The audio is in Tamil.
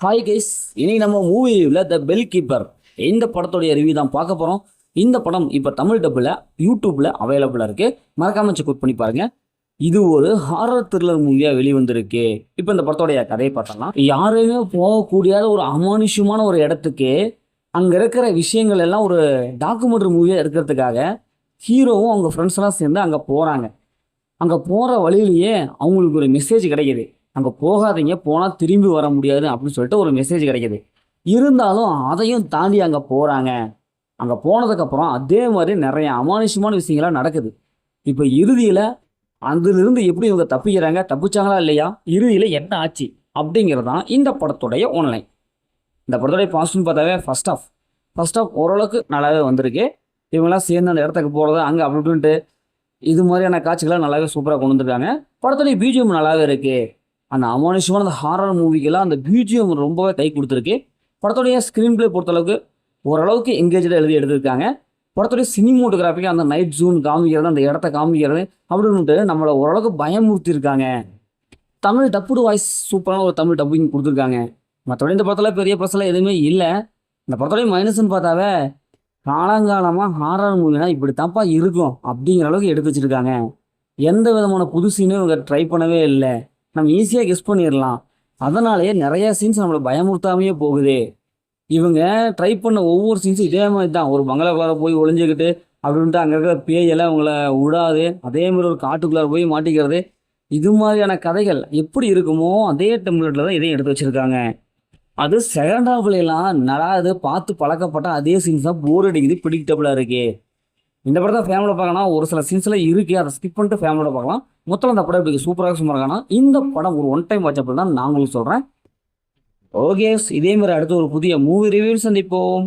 ஹாய் கைஸ், இன்னைக்கு நம்ம மூவியில் த பெல் கீப்பர் இந்த படத்துடைய ரிவ்யூ தான் பார்க்க போகிறோம். இந்த படம் இப்போ தமிழ் டப்பில் யூடியூப்பில் அவைலபிளாக இருக்குது. மறக்காம செக் அவுட் பண்ணி பாருங்கள். இது ஒரு ஹாரர் த்ரில்லர் மூவியாக வெளிவந்திருக்கு. இப்போ இந்த படத்தோடைய கதையை பார்த்தோம்னா, யாருமே போகக்கூடியாத ஒரு அமானுஷ்யமான ஒரு இடத்துக்கு அங்கே இருக்கிற விஷயங்கள் எல்லாம் ஒரு டாக்குமெண்ட்ரி மூவியாக எடுக்கிறதுக்காக ஹீரோவும் அவங்க ஃப்ரெண்ட்ஸ்லாம் சேர்ந்து அங்கே போகிறாங்க. அங்கே போகிற வழியிலேயே அவங்களுக்கு ஒரு மெசேஜ் கிடைக்கிது. அங்கே போகாதீங்க, போனால் திரும்பி வர முடியாது அப்படின்னு சொல்லிட்டு ஒரு மெசேஜ் கிடைக்கிது. இருந்தாலும் அதையும் தாண்டி அங்கே போகிறாங்க. அங்கே போனதுக்கப்புறம் அதே மாதிரி நிறைய அமானுஷ்யமான விஷயங்கள்லாம் நடக்குது. இப்போ இறுதியில் அதிலிருந்து எப்படி இவங்க தப்பிக்கிறாங்க, தப்பிச்சாங்களா இல்லையா, இறுதியில் என்ன ஆச்சு அப்படிங்கிறது தான் இந்த படத்துடைய ஒன்லைன். இந்த படத்துடைய பாசிட்டிவ் பார்த்தாவே ஃபர்ஸ்ட் ஆஃப் ஓரளவுக்கு நல்லாவே வந்திருக்கு. இவங்கெல்லாம் சேர்ந்து அந்த இடத்துக்கு போகிறது அங்கே அப்படின்ட்டு இது மாதிரியான காட்சிகள்லாம் நல்லாவே சூப்பராக கொண்டு வந்துருக்காங்க. படத்துடைய பிஜிஎம் நல்லாவே இருக்குது. அந்த அமானுஷ்யமான அந்த ஹாரர் மூவிக்கெல்லாம் அந்த பிஜிஎம் ரொம்பவே கை கொடுத்துருக்கு. படத்துடைய ஸ்க்ரீன் பிளே பொறுத்தளவுக்கு ஓரளவுக்கு எங்கேஜாக எழுதி எடுத்திருக்காங்க. படத்துடைய சினிமோட்டோகிராஃபிக்கு அந்த நைட் ஜூன் காமிக்கிறது, அந்த இடத்த காமிக்கிறது அப்படின்ட்டு நம்மளை ஓரளவுக்கு பயமுறுத்திருக்காங்க. தமிழ் டப்புடு வாய்ஸ் சூப்பரான ஒரு தமிழ் டப்பிங் கொடுத்துருக்காங்க. மற்றபடி இந்த படத்தில் பெரிய ப்ளஸ்லாம் எதுவுமே இல்லை. இந்த படத்துடைய மைனஸ்ன்னு பார்த்தாவே காலங்காலமாக ஹாரர் மூவினா இப்படி தான்ப்பா இருக்கும் அப்படிங்கிற அளவுக்கு எடுத்து வச்சுருக்காங்க. எந்த விதமான புதுசீனும் இவங்க ட்ரை பண்ணவே இல்லை. நம்ம ஈஸியாக கெஸ் பண்ணிடலாம். அதனாலேயே நிறையா சீன்ஸ் நம்மளை பயமுறுத்தாமையே போகுது. இவங்க ட்ரை பண்ண ஒவ்வொரு சீன்ஸும் இதே மாதிரி தான். ஒரு பங்களாக்குள்ளார போய் ஒளிஞ்சிக்கிட்டு அப்படின்ட்டு அங்கே இருக்கிற பேயெல்லாம் அவங்கள விடாது. அதே மாதிரி ஒரு காட்டுக்குள்ளார போய் மாட்டிக்கிறது. இது மாதிரியான கதைகள் எப்படி இருக்குமோ அதே டெம்ப்ளேட்டில் தான் இதையும் எடுத்து வச்சுருக்காங்க. அது செகண்ட் ஹாஃப்லாம் நல்லாது பார்த்து பழக்கப்பட்ட அதே சீன்ஸ் தான் போர் அடிக்குது, ப்ரிடிக்டபுளாக இருக்குது. இந்த படத்தை ஃபேமிலியில் பார்க்கலாம். ஒரு சில சீன்ஸ்லாம் இருக்குது, அதை ஸ்கிப் பண்ணிட்டு ஃபேமிலியோட பார்க்கலாம். மொத்தம் அந்த படம் இப்படி சூப்பராக இருக்கானா. இந்த படம் ஒரு ஒன் டைம் வாட்சப்பில் தான் நான் உங்களுக்கு சொல்கிறேன். ஓகே, இதே மாதிரி அடுத்து ஒரு புதிய மூவி ரிவ்யூ சந்திப்போம்.